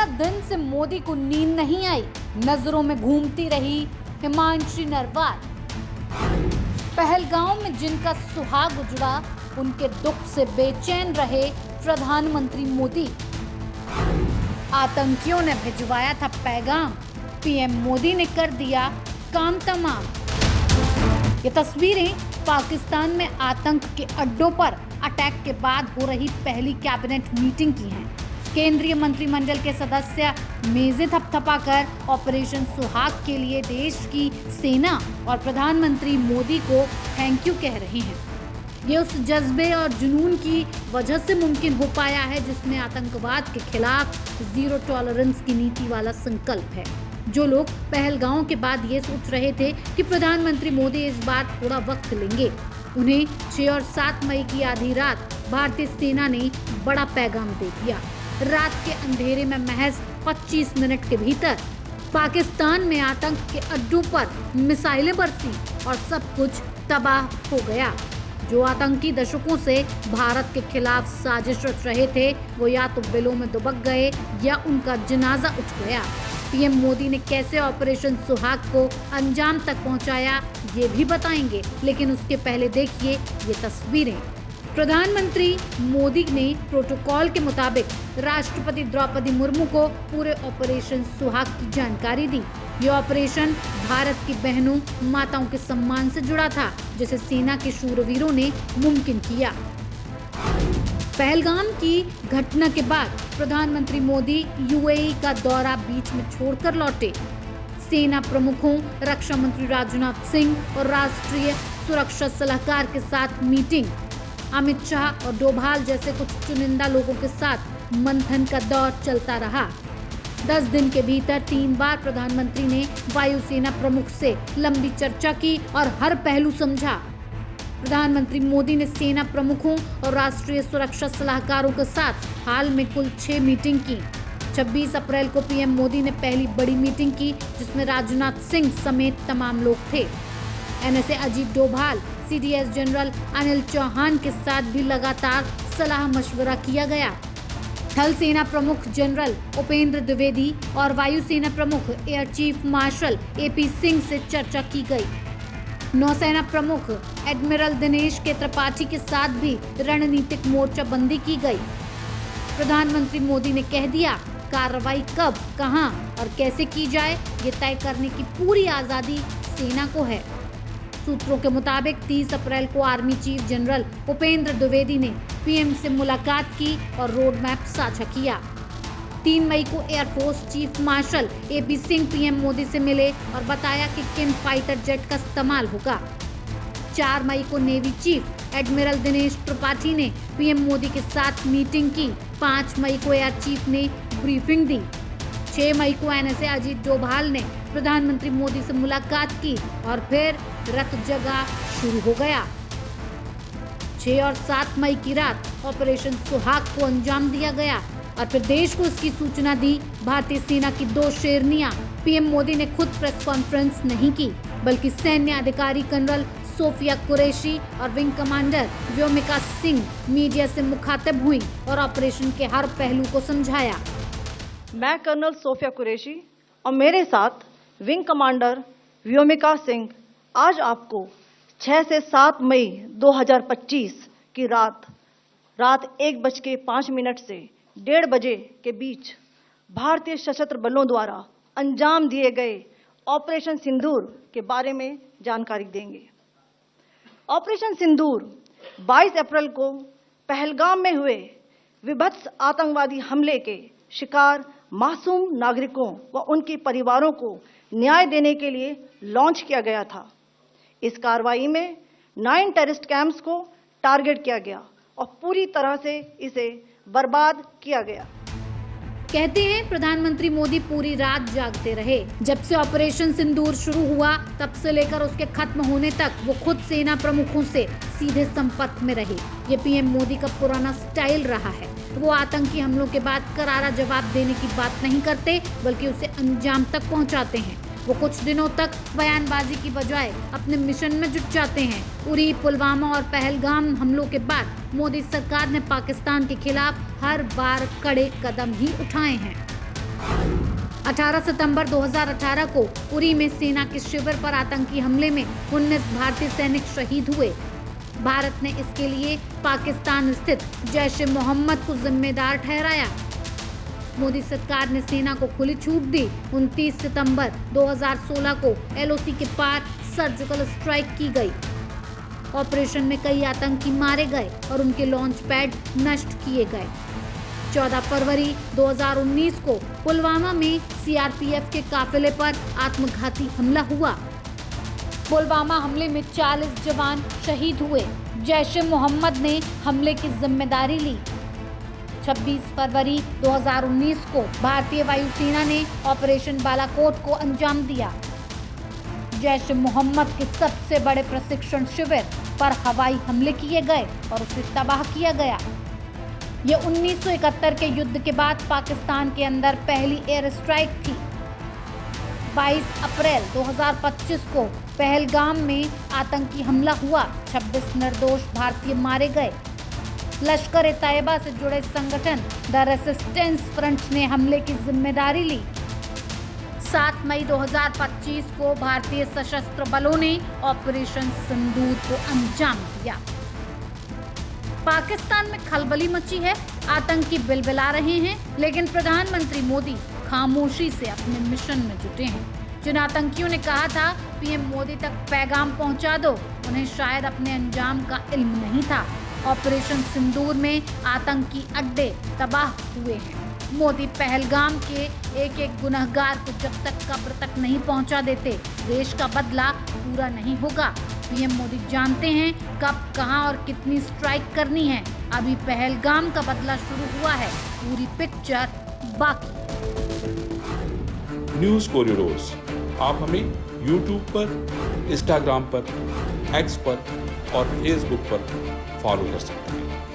13 दिन से मोदी को नींद नहीं आई, नजरों में घूमती रही हिमांशी नरवाल। पहलगांव में जिनका सुहाग उजड़ा, उनके दुख से बेचैन रहे प्रधानमंत्री मोदी। आतंकियों ने भिजवाया था पैगाम, पीएम मोदी ने कर दिया काम तमाम। ये तस्वीरें पाकिस्तान में आतंक के अड्डों पर अटैक के बाद हो रही पहली कैबिनेट मीटिंग की हैं। केंद्रीय मंत्रिमंडल के सदस्य मेजें थपथपाकर ऑपरेशन सुहाग के लिए देश की सेना और प्रधानमंत्री मोदी को थैंक यू कह रहे हैं। ये उस जज्बे और जुनून की वजह से मुमकिन हो पाया है जिसमें आतंकवाद के खिलाफ जीरो टॉलरेंस की नीति वाला संकल्प है। जो लोग पहलगांव के बाद ये सोच रहे थे कि प्रधानमंत्री मोदी इस बार थोड़ा वक्त लेंगे, उन्हें 6 और 7 मई की आधी रात भारतीय सेना ने बड़ा पैगाम दे दिया। रात के अंधेरे में महज 25 मिनट के भीतर पाकिस्तान में आतंक के अड्डों पर मिसाइलें बरसी और सब कुछ तबाह हो गया। जो आतंकी दशकों से भारत के खिलाफ साजिश रच रहे थे, वो या तो बिलों में दुबक गए या उनका जनाजा उठ गया। पीएम मोदी ने कैसे ऑपरेशन सुहाग को अंजाम तक पहुंचाया, ये भी बताएंगे, लेकिन उसके पहले देखिए ये तस्वीरें। प्रधानमंत्री मोदी ने प्रोटोकॉल के मुताबिक राष्ट्रपति द्रौपदी मुर्मू को पूरे ऑपरेशन सुहाग की जानकारी दी। ये ऑपरेशन भारत की बहनों माताओं के सम्मान से जुड़ा था, जिसे सेना के शूरवीरों ने मुमकिन किया। पहलगाम की घटना के बाद प्रधानमंत्री मोदी यूएई का दौरा बीच में छोड़कर लौटे। सेना प्रमुखों, रक्षा मंत्री राजनाथ सिंह और राष्ट्रीय सुरक्षा सलाहकार के साथ मीटिंग, अमित शाह और डोभाल जैसे कुछ चुनिंदा लोगों के साथ मंथन का दौर चलता रहा। 10 दिन के भीतर 3 बार प्रधानमंत्री ने वायुसेना प्रमुख से लंबी चर्चा की और हर पहलू समझा। प्रधानमंत्री मोदी ने सेना प्रमुखों और राष्ट्रीय सुरक्षा सलाहकारों के साथ हाल में कुल 6 मीटिंग की। 26 अप्रैल को पीएम मोदी ने पहली बड़ी मीटिंग की, जिसमें राजनाथ सिंह समेत तमाम लोग थे। NSA Ajit Doval, CDS general Anil Chauhan के साथ भी लगातार सलाह मशवरा किया गया। थल सेना प्रमुख जनरल उपेंद्र द्विवेदी और वायुसेना प्रमुख air chief marshal AP Singh से चर्चा की गई। नौसेना प्रमुख एडमिरल दिनेश के त्रिपाठी के साथ भी रणनीतिक मोर्चाबंदी की गई। प्रधानमंत्री मोदी ने कह दिया, कार्रवाई कब, कहां और कैसे की जाए, ये तय करने की पूरी आजादी सेना को है। सूत्रों के मुताबिक 30 अप्रैल को army chief general Upendra Dwivedi ने पीएम से मुलाकात की और रोड मैप साझा किया। 3 मई को air force chief marshal AP Singh PM Modi से मिले और बताया कि किन फाइटर जेट का इस्तेमाल होगा। 4 मई को navy chief admiral Dinesh Tripathi ने पीएम मोदी के साथ मीटिंग की। 5 मई को एयर चीफ ने ब्रीफिंग दी। 6 मई को एनएसए अजीत डोभाल ने प्रधानमंत्री मोदी से मुलाकात की और फिर रथ जगा शुरू हो गया। 6 और 7 मई की रात ऑपरेशन सुहाग को अंजाम दिया गया और फिर देश को इसकी सूचना दी भारतीय सेना की 2 शेरनियां। पीएम मोदी ने खुद प्रेस कॉन्फ्रेंस नहीं की, बल्कि सैन्य अधिकारी कर्नल सोफिया कुरैशी और wing commander Vyomika Singh media से मुखातिब हुई और ऑपरेशन के हर पहलू को समझाया। मैं कर्नल सोफिया कुरैशी और मेरे साथ विंग कमांडर व्योमिका सिंह आज आपको 6 से 7 मई 2025 की रात 1:05 से 1:30 बजे के बीच भारतीय सशस्त्र बलों द्वारा अंजाम दिए गए ऑपरेशन सिंदूर के बारे में जानकारी देंगे। ऑपरेशन सिंदूर 22 अप्रैल को पहलगाम में हुए विभत्स आतंकवादी हमले के शिकार मासूम नागरिकों व उनके परिवारों को न्याय देने के लिए लॉन्च किया गया था। इस कार्रवाई में 9 टेररिस्ट कैंप्स को टारगेट किया गया और पूरी तरह से इसे बर्बाद किया गया। कहते हैं प्रधानमंत्री मोदी पूरी रात जागते रहे। जब से ऑपरेशन सिंदूर शुरू हुआ तब से लेकर उसके खत्म होने तक वो खुद सेना प्रमुखों से सीधे संपर्क में रहे। ये पीएम मोदी का पुराना स्टाइल रहा है। वो आतंकी हमलों के बाद करारा जवाब देने की बात नहीं करते, बल्कि उसे अंजाम तक पहुंचाते हैं। वो कुछ दिनों तक बयानबाजी की बजाय अपने मिशन में जुट जाते हैं। उरी, पुलवामा और पहलगाम हमलों के बाद मोदी सरकार ने पाकिस्तान के खिलाफ हर बार कड़े कदम ही उठाए हैं। 18 सितंबर 2018 को उरी में सेना के शिविर पर आतंकी हमले में 19 भारतीय सैनिक शहीद हुए। भारत ने इसके लिए पाकिस्तान स्थित जैश ए मोहम्मद को जिम्मेदार ठहराया। मोदी सरकार ने सेना को खुली छूट दी। 29 सितंबर 2016 को एलओसी के पार सर्जिकल स्ट्राइक की गई। ऑपरेशन में कई आतंकी मारे गए और उनके लॉन्च पैड नष्ट किए गए। 14 फरवरी 2019 को पुलवामा में सीआरपीएफ के काफिले पर आत्मघाती हमला हुआ। पुलवामा हमले में 40 जवान शहीद हुए। जैश ए मोहम्मद ने हमले की जिम्मेदारी ली। 26 फरवरी 2019 को भारतीय वायुसेना ने ऑपरेशन बालाकोट को अंजाम दिया। जैश ए मोहम्मद के सबसे बड़े प्रशिक्षण शिविर पर हवाई हमले किए गए और उसे तबाह किया गया। ये 1971 के युद्ध के बाद पाकिस्तान के अंदर पहली एयर स्ट्राइक थी। 22 अप्रैल 2025 को पहलगाम में आतंकी हमला हुआ। 26 निर्दोष भारतीय मारे गए। लश्कर ए तैयबा से जुड़े संगठन द रेसिस्टेंस फ्रंट ने हमले की जिम्मेदारी ली। 7 मई 2025 को भारतीय सशस्त्र बलों ने ऑपरेशन सिंदूर को अंजाम दिया। पाकिस्तान में खलबली मची है, आतंकी बिलबिला रहे हैं, लेकिन प्रधानमंत्री मोदी खामोशी से अपने मिशन में जुटे हैं। जिन आतंकियों ने कहा था पीएम मोदी तक पैगाम पहुंचा दो, उन्हें शायद अपने अंजाम का इल्म नहीं था। ऑपरेशन सिंदूर में आतंकी अड्डे तबाह हुए हैं। मोदी पहलगाम के एक एक गुनहगार को जब तक कब्र तक नहीं पहुंचा देते, देश का बदला पूरा नहीं होगा। पीएम मोदी जानते हैं कब, कहां और कितनी स्ट्राइक करनी है। अभी पहलगाम का बदला शुरू हुआ है, पूरी पिक्चर बाकी। न्यूज़ कॉरिडोर्स आप हमें यूट्यूब पर, इंस्टाग्राम पर, एक्स पर और फेसबुक पर फॉलो कर सकते हैं।